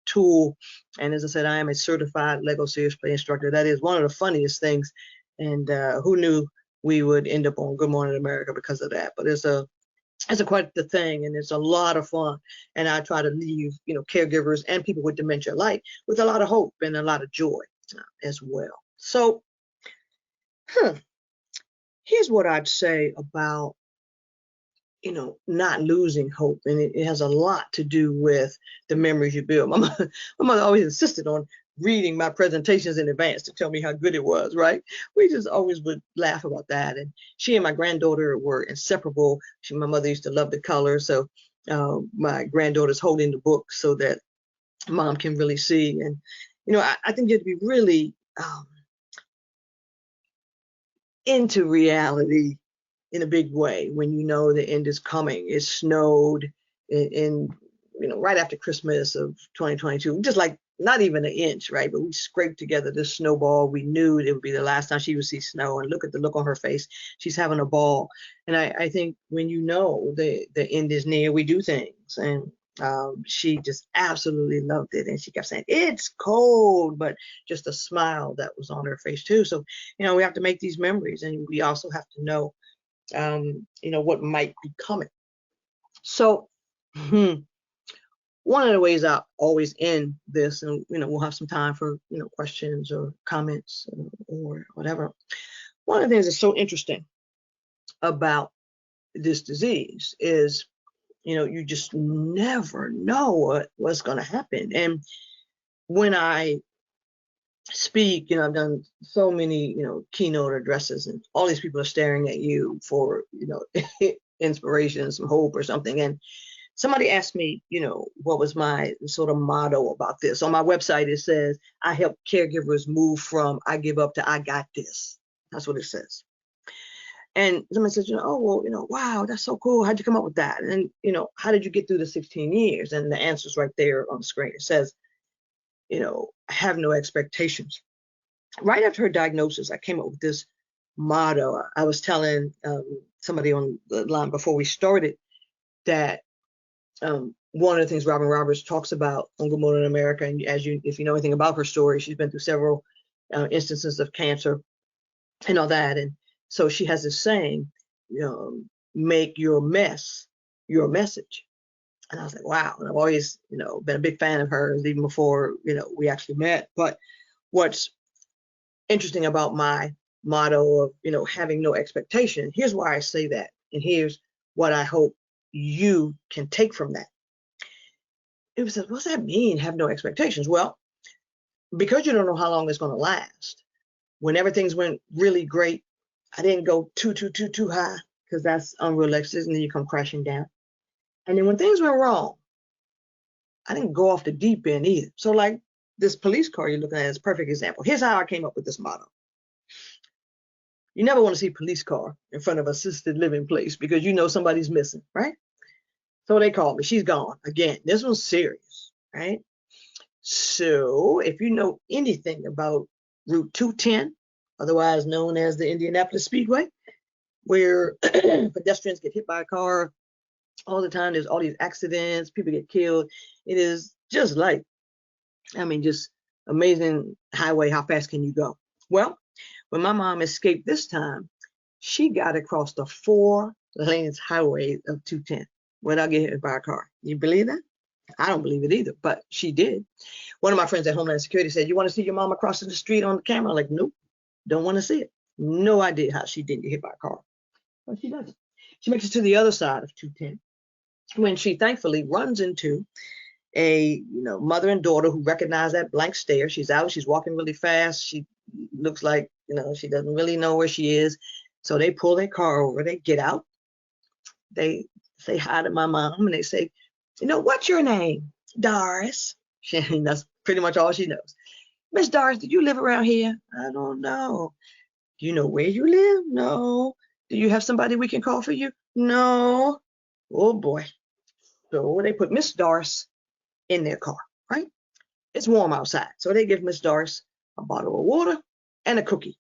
tool. And as I said, I am a certified Lego serious play instructor. That is one of the funniest things. And who knew we would end up on Good Morning America because of that? But it's quite the thing, and it's a lot of fun. And I try to leave, caregivers and people with dementia alike with a lot of hope and a lot of joy as well. So, here's what I'd say about, not losing hope. And it has a lot to do with the memories you build. My mother always insisted on reading my presentations in advance to tell me how good it was, right? We just always would laugh about that. And she and my granddaughter were inseparable. My mother used to love the color. So my granddaughter's holding the book so that mom can really see. And, I think you have to be really into reality in a big way when you know the end is coming. It snowed in right after Christmas of 2022, just like not even an inch, right? But we scraped together this snowball. We knew it would be the last time she would see snow, and look at the look on her face. She's having a ball. And I think when the end is near, we do things. And she just absolutely loved it. And she kept saying, it's cold, but just a smile that was on her face too. So, we have to make these memories, and we also have to know, what might be coming. So, one of the ways I always end this, and we'll have some time for questions or comments or whatever. One of the things that's so interesting about this disease is, you just never know what's going to happen. And when I speak, I've done so many, keynote addresses, and all these people are staring at you for, inspiration, some hope or something. And Somebody asked me, what was my sort of motto about this. On my website, it says, I help caregivers move from I give up to I got this. That's what it says. And somebody says, wow, that's so cool. How'd you come up with that? And, how did you get through the 16 years? And the answer's right there on the screen. It says, I have no expectations. Right after her diagnosis, I came up with this motto. I was telling somebody on the line before we started that one of the things Robin Roberts talks about on Good Morning America, and if you know anything about her story, she's been through several instances of cancer and all that. And so she has this saying, make your mess your message. And I was like, wow. And I've always, been a big fan of hers even before, we actually met. But what's interesting about my motto of, having no expectation, here's why I say that. And here's what I hope you can take from that. It was, what's that mean, have no expectations? Well, because you don't know how long it's going to last. Whenever things went really great, I didn't go too high, because that's unrealistic, and then you come crashing down. And then when things went wrong, I didn't go off the deep end either. So like this police car you're looking at is a perfect example. Here's how I came up with this motto. You never want to see a police car in front of an assisted living place, because somebody's missing, right? So they called me. She's gone. Again, this one's serious, right? So if you know anything about Route 210, otherwise known as the Indianapolis Speedway, where pedestrians get hit by a car all the time, there's all these accidents, people get killed. It is just just amazing highway. How fast can you go? Well, when my mom escaped this time, she got across the 4 lanes highway of 210 without getting hit by a car. You believe that? I don't believe it either, but she did. One of my friends at Homeland Security said, you want to see your mama crossing the street on the camera? I'm like, nope, don't want to see it. No idea how she didn't get hit by a car. But she doesn't. She makes it to the other side of 210 when she thankfully runs into a mother and daughter who recognize that blank stare. She's out, she's walking really fast. She looks like, she doesn't really know where she is. So they pull their car over, they get out, they say hi to my mom, and they say, what's your name? Doris. That's pretty much all she knows. Miss Doris, do you live around here? I don't know. Do you know where you live? No. Do you have somebody we can call for you? No. Oh boy. So they put Miss Doris in their car, right? It's warm outside. So they give Miss Doris a bottle of water and a cookie.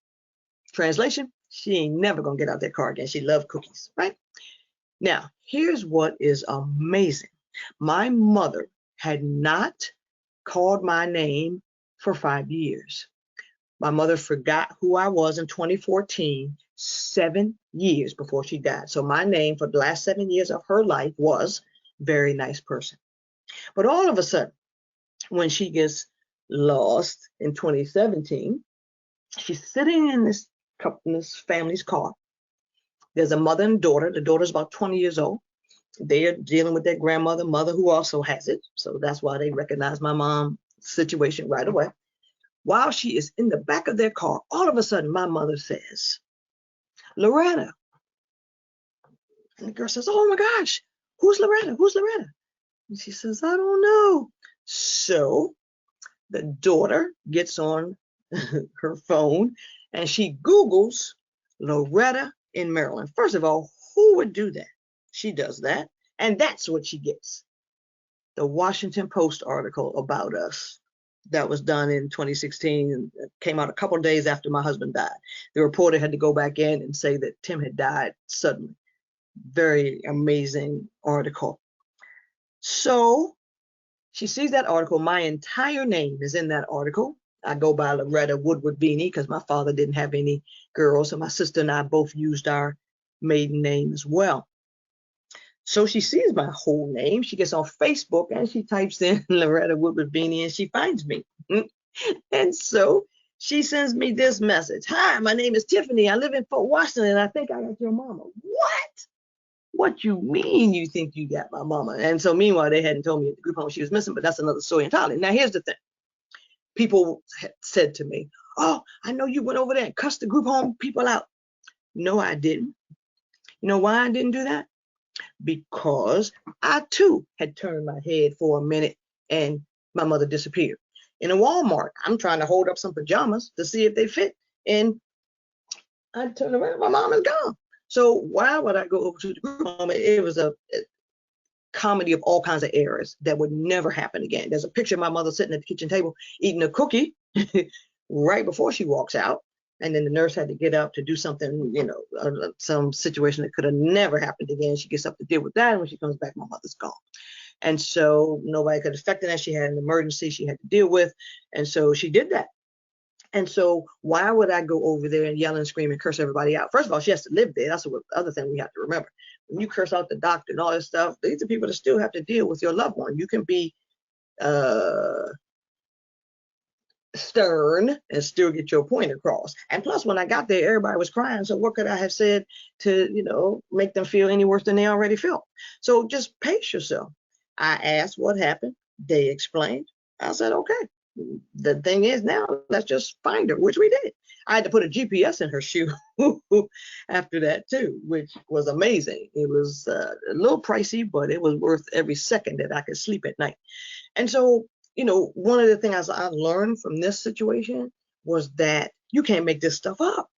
Translation, she ain't never gonna get out that car again. She loved cookies, right? Now, here's what is amazing. My mother had not called my name for 5 years. My mother forgot who I was in 2014, 7 years before she died. So my name for the last 7 years of her life was very nice person. But all of a sudden, when she gets lost in 2017, she's sitting in this family's car. There's a mother and daughter. The daughter's about 20 years old. They are dealing with their mother who also has it. So that's why they recognize my mom's situation right away. While she is in the back of their car, all of a sudden, my mother says, Loretta. And the girl says, oh my gosh, who's Loretta? Who's Loretta? And she says, I don't know. So the daughter gets on her phone and she Googles Loretta in Maryland. First of all, who would do that? She does that. And that's what she gets. The Washington Post article about us that was done in 2016 and came out a couple of days after my husband died. The reporter had to go back in and say that Tim had died suddenly. Very amazing article. So she sees that article. My entire name is in that article. I go by Loretta Woodward Veney because my father didn't have any girls. So my sister and I both used our maiden name as well. So she sees my whole name. She gets on Facebook and she types in Loretta Woodward Veney and she finds me. And so she sends me this message. Hi, my name is Tiffany. I live in Fort Washington and I think I got your mama. What? What you mean you think you got my mama? And so meanwhile, they hadn't told me at the group home she was missing, but that's another story entirely. Now, here's the thing. People said to me, oh, I know you went over there and cussed the group home people out. No, I didn't. You know why I didn't do that? because I too had turned my head for a minute and my mother disappeared. In a Walmart, I'm trying to hold up some pajamas to see if they fit, and I turned around, my mom is gone. So why would I go over to the group home? It was a comedy of all kinds of errors that would never happen again. There's a picture of my mother sitting at the kitchen table eating a cookie right before she walks out. And then the nurse had to get up to do something, you know, some situation that could have never happened again. She gets up to deal with that. And when she comes back, my mother's gone. And so nobody could affect that. She had an emergency she had to deal with. And so she did that. And so why would I go over there and yell and scream and curse everybody out? First of all, she has to live there. That's the other thing we have to remember. When you curse out the doctor and all this stuff, these are people that still have to deal with your loved one. You can be stern and still get your point across. And plus, when I got there, everybody was crying. So what could I have said to, you know, make them feel any worse than they already felt? So just pace yourself. I asked what happened. They explained. I said, okay. The thing is now, let's just find her, which we did. I had to put a GPS in her shoe after that too, which was amazing. It was a little pricey, but it was worth every second that I could sleep at night. And so, you know, one of the things I learned from this situation was that you can't make this stuff up.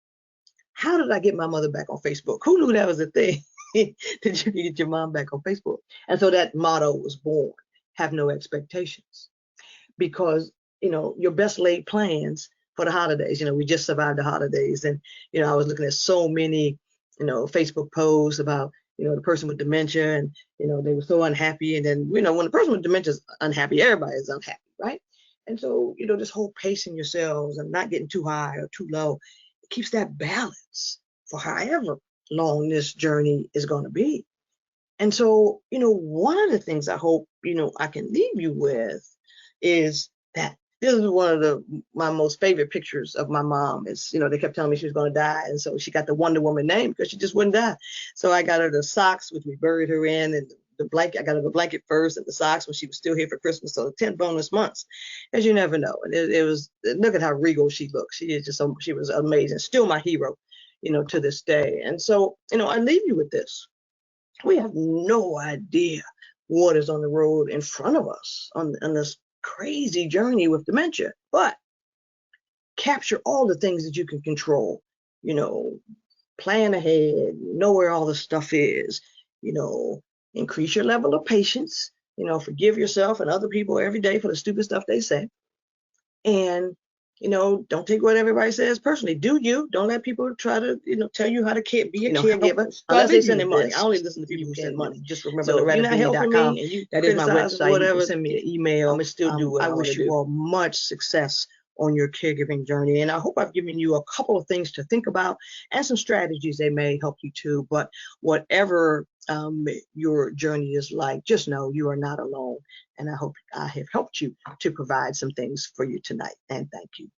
How did I get my mother back on Facebook? Who knew that was a thing? That you could get your mom back on Facebook? And so that motto was born: have no expectations. Because, you know, your best laid plans for the holidays, you know, we just survived the holidays. And, you know, I was looking at so many, you know, Facebook posts about, you know, the person with dementia, and, you know, they were so unhappy. And then, you know, when the person with dementia is unhappy, everybody is unhappy, right? And so, you know, this whole pacing yourselves and not getting too high or too low, it keeps that balance for however long this journey is going to be. And so, you know, one of the things I hope, you know, I can leave you with is that this is one of my most favorite pictures of my mom. Is, you know, they kept telling me she was going to die, and so she got the Wonder Woman name because she just wouldn't die. So I got her the socks, which we buried her in, and the blanket. I got her the blanket first, and the socks when she was still here for Christmas. So 10 bonus months, as you never know. And it was, look at how regal she looked. She is just so, she was amazing. Still my hero, you know, to this day. And so, you know, I leave you with this. We have no idea what is on the road in front of us on this crazy journey with dementia, but capture all the things that you can control. You know, plan ahead, know where all the stuff is, you know, increase your level of patience, you know, forgive yourself and other people every day for the stupid stuff they say. And, you know, don't take what everybody says personally. Do you. Don't let people try to, you know, tell you how to be a caregiver, unless they send money. I only listen to people who send money. Just remember, LorettaVeney.com. That is my website. Whatever. You can send me an email. I'm gonna still do what I wish you all much success on your caregiving journey. And I hope I've given you a couple of things to think about and some strategies that may help you too. But whatever your journey is like, just know you are not alone. And I hope I have helped you to provide some things for you tonight. And thank you.